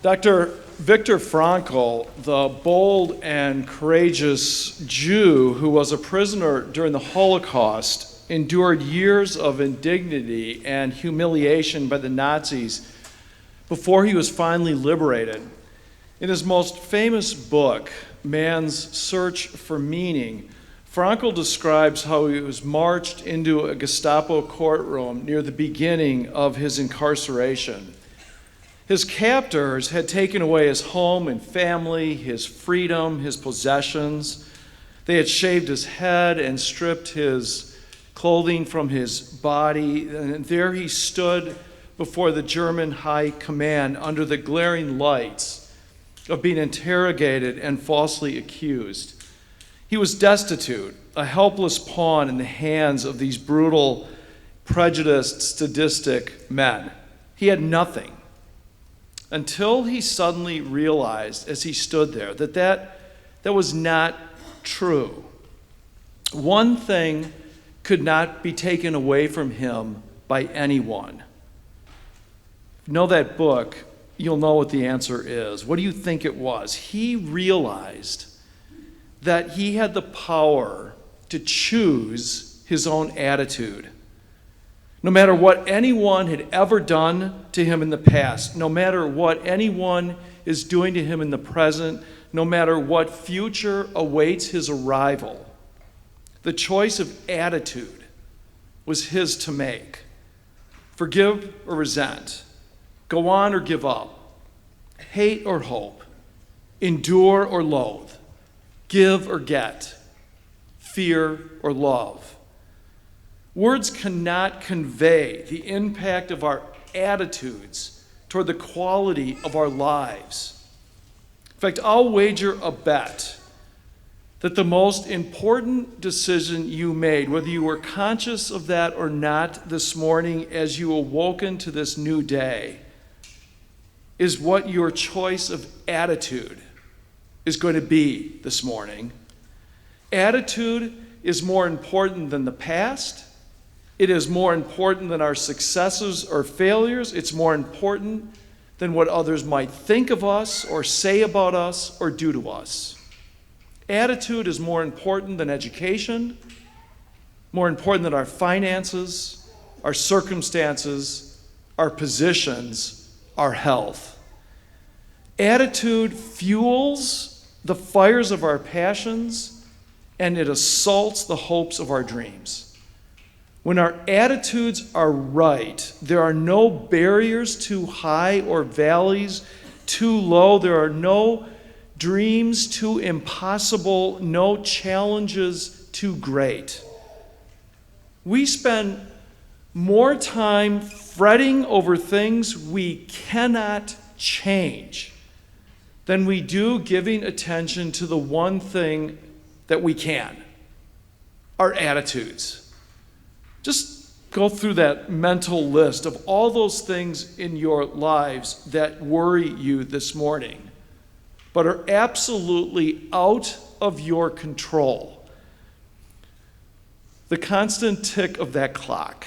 Dr. Viktor Frankl, the bold and courageous Jew who was a prisoner during the Holocaust, endured years of indignity and humiliation by the Nazis before he was finally liberated. In his most famous book, Man's Search for Meaning, Frankl describes how he was marched into a Gestapo courtroom near the beginning of his incarceration. His captors had taken away his home and family, his freedom, his possessions. They had shaved his head and stripped his clothing from his body, and there he stood before the German high command under the glaring lights of being interrogated and falsely accused. He was destitute, a helpless pawn in the hands of these brutal, prejudiced, sadistic men. He had nothing. Until he suddenly realized as he stood there that was not true. One thing could not be taken away from him by anyone. If you know that book, you'll know what the answer is. What do you think it was? He realized that he had the power to choose his own attitude. No matter what anyone had ever done to him in the past, no matter what anyone is doing to him in the present, no matter what future awaits his arrival, the choice of attitude was his to make. Forgive or resent, go on or give up, hate or hope, endure or loathe, give or get, fear or love. Words cannot convey the impact of our attitudes toward the quality of our lives. In fact, I'll wager a bet that the most important decision you made, whether you were conscious of that or not this morning as you awoken to this new day, is what your choice of attitude is going to be this morning. Attitude is more important than the past. It is more important than our successes or failures. It's more important than what others might think of us or say about us or do to us. Attitude is more important than education, more important than our finances, our circumstances, our positions, our health. Attitude fuels the fires of our passions, and it assaults the hopes of our dreams. When our attitudes are right, there are no barriers too high or valleys too low. There are no dreams too impossible, no challenges too great. We spend more time fretting over things we cannot change than we do giving attention to the one thing that we can, our attitudes. Just go through that mental list of all those things in your lives that worry you this morning, but are absolutely out of your control. The constant tick of that clock,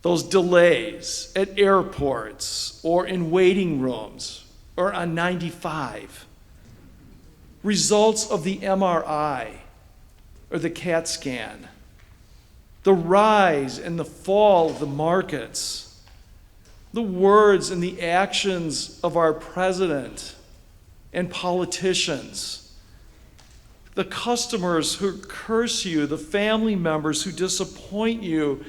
those delays at airports or in waiting rooms or on 95, results of the MRI or the CAT scan, the rise and the fall of the markets, the words and the actions of our president and politicians, the customers who curse you, the family members who disappoint you,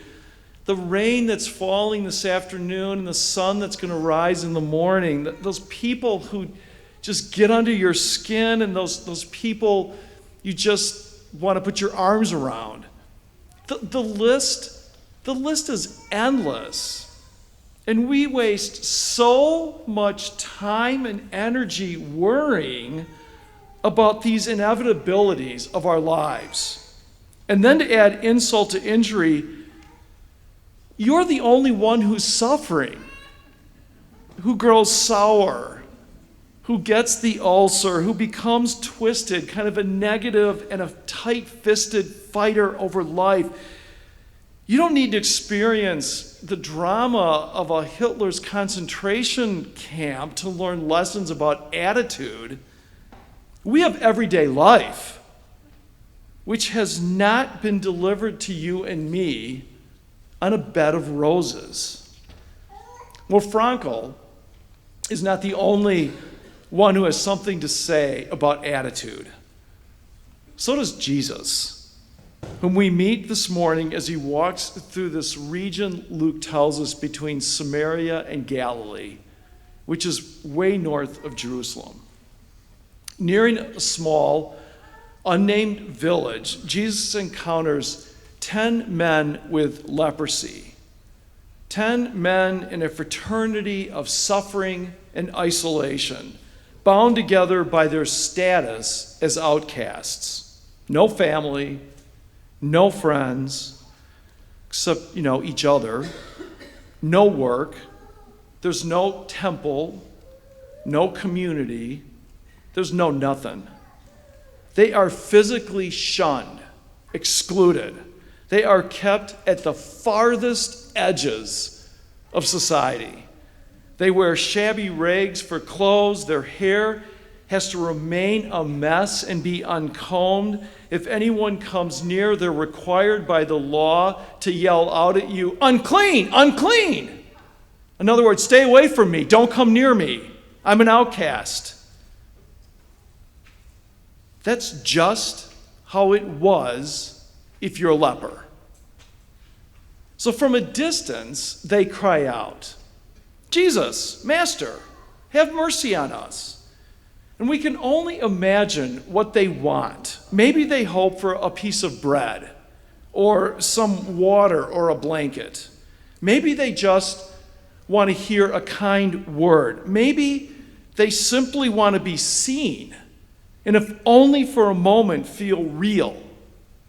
the rain that's falling this afternoon and the sun that's going to rise in the morning, those people who just get under your skin, and those people you just want to put your arms around. The list is endless. And we waste so much time and energy worrying about these inevitabilities of our lives. And then to add insult to injury, you're the only one who's suffering, who grows sour, who gets the ulcer, who becomes twisted, kind of a negative and a tight-fisted fighter over life. You don't need to experience the drama of a Hitler's concentration camp to learn lessons about attitude. We have everyday life, which has not been delivered to you and me on a bed of roses. Well, Frankl is not the only one who has something to say about attitude. So does Jesus, whom we meet this morning as he walks through this region, Luke tells us, between Samaria and Galilee, which is way north of Jerusalem. Nearing a small, unnamed village, Jesus encounters 10 men with leprosy. 10 men in a fraternity of suffering and isolation, bound together by their status as outcasts. No family, no friends, except, each other. No work. There's no temple, no community. There's no nothing. They are physically shunned, excluded. They are kept at the farthest edges of society. They wear shabby rags for clothes. Their hair has to remain a mess and be uncombed. If anyone comes near, they're required by the law to yell out at you, "Unclean, unclean!" In other words, stay away from me. Don't come near me. I'm an outcast. That's just how it was if you're a leper. So from a distance, they cry out, "Jesus, Master, have mercy on us." And we can only imagine what they want. Maybe they hope for a piece of bread or some water or a blanket. Maybe they just want to hear a kind word. Maybe they simply want to be seen, and if only for a moment, feel real,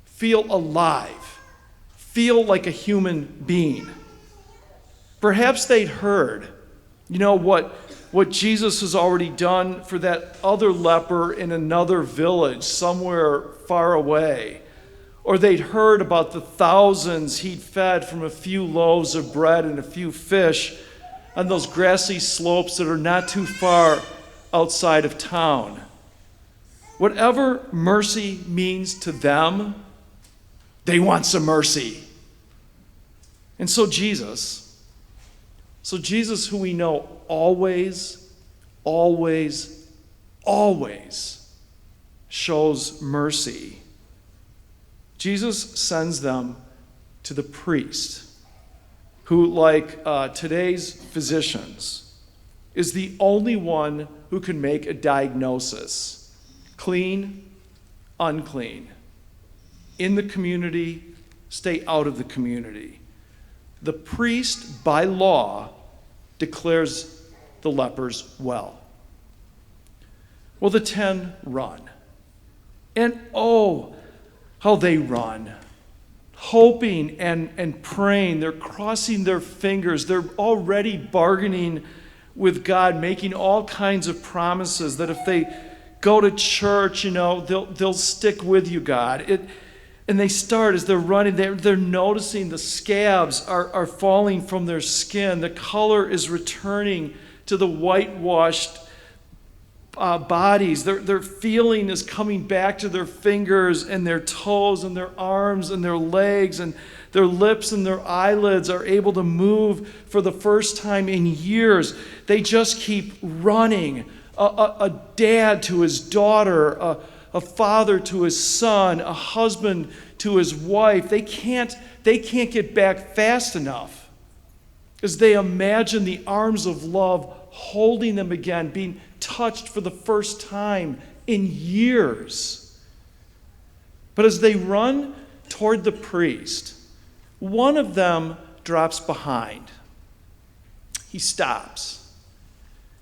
feel alive, feel like a human being. Perhaps they'd heard, what Jesus has already done for that other leper in another village somewhere far away. Or they'd heard about the thousands he'd fed from a few loaves of bread and a few fish on those grassy slopes that are not too far outside of town. Whatever mercy means to them, they want some mercy. And so Jesus, who we know always shows mercy, Jesus sends them to the priest, who, like today's physicians, is the only one who can make a diagnosis: clean, unclean. In the community, stay out of the community. The priest, by law, declares the lepers well. Well, the 10 run. And oh, how they run. Hoping and praying. They're crossing their fingers. They're already bargaining with God, making all kinds of promises that if they go to church, they'll stick with you, God. And they start, as they're running, they're noticing the scabs are falling from their skin. The color is returning to the whitewashed bodies. Their feeling is coming back to their fingers and their toes and their arms and their legs, and their lips and their eyelids are able to move for the first time in years. They just keep running. A dad to his daughter, a father to his son, a husband to his wife. They can't get back fast enough as they imagine the arms of love holding them again, being touched for the first time in years. But as they run toward the priest, one of them drops behind. He stops.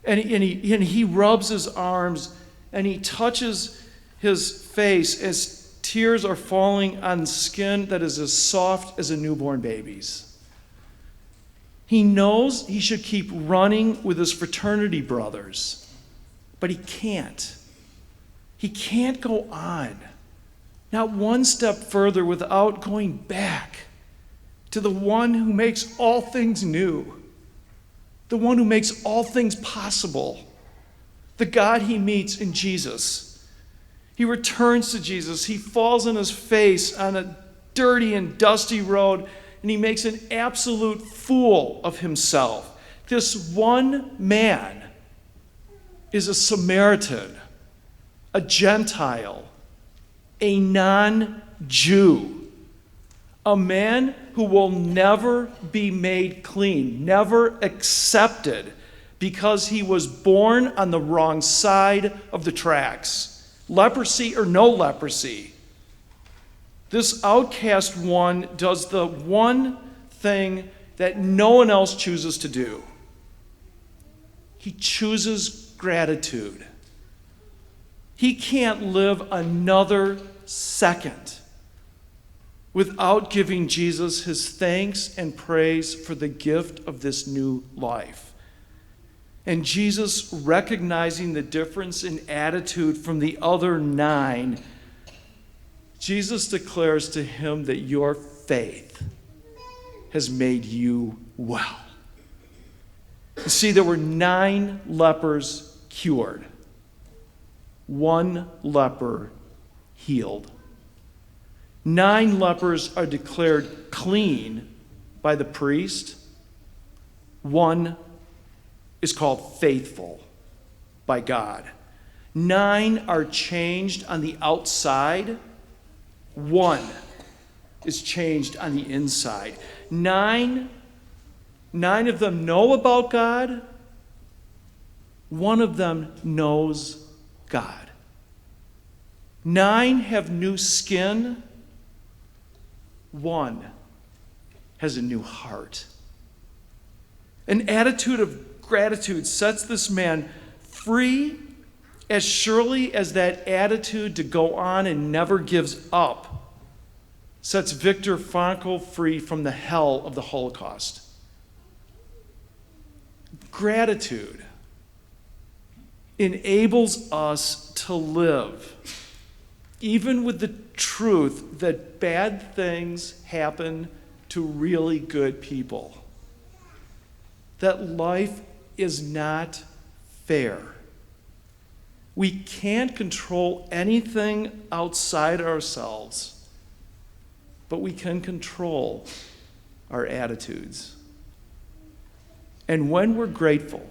And he rubs his arms and he touches his face as tears are falling on skin that is as soft as a newborn baby's. He knows he should keep running with his fraternity brothers, but he can't. He can't go on, not one step further without going back to the one who makes all things new, the one who makes all things possible, the God he meets in Jesus. He returns to Jesus. He falls on his face on a dirty and dusty road, and he makes an absolute fool of himself. This one man is a Samaritan, a Gentile, a non-Jew, a man who will never be made clean, never accepted, because he was born on the wrong side of the tracks, leprosy or no leprosy. This outcast one does the one thing that no one else chooses to do. He chooses gratitude. He can't live another second without giving Jesus his thanks and praise for the gift of this new life. And Jesus, recognizing the difference in attitude from the other 9, Jesus declares to him that your faith has made you well. You see, there were 9 lepers cured, 1 leper healed. 9 lepers are declared clean by the priest. 1 is called faithful by God. 9 are changed on the outside. 1 is changed on the inside. 9 of them know about God. 1 of them knows God. 9 have new skin. 1 has a new heart. An attitude of gratitude sets this man free as surely as that attitude to go on and never gives up sets Viktor Frankl free from the hell of the Holocaust. Gratitude enables us to live, even with the truth that bad things happen to really good people, that life is not fair. We can't control anything outside ourselves, but we can control our attitudes. And when we're grateful,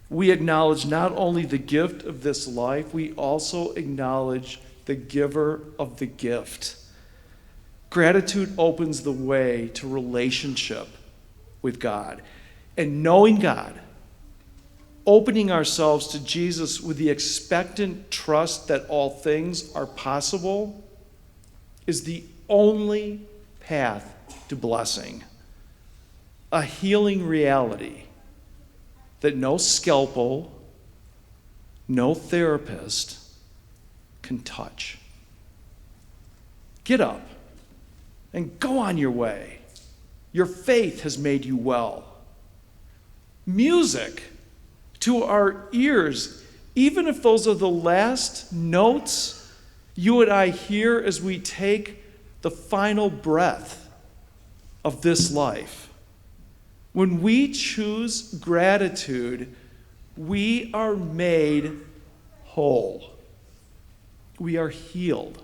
we acknowledge not only the gift of this life, we also acknowledge the giver of the gift. Gratitude opens the way to relationship with God. And knowing God, opening ourselves to Jesus with the expectant trust that all things are possible, is the only path to blessing. A healing reality that no scalpel, no therapist can touch. Get up and go on your way. Your faith has made you well. Music to our ears, even if those are the last notes you and I hear as we take the final breath of this life. When we choose gratitude, we are made whole. We are healed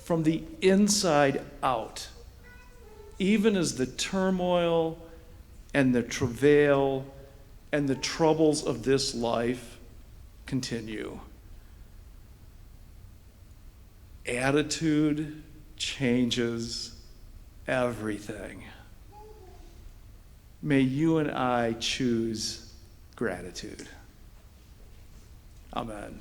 from the inside out, even as the turmoil and the travail and the troubles of this life continue. Attitude changes everything. May you and I choose gratitude. Amen.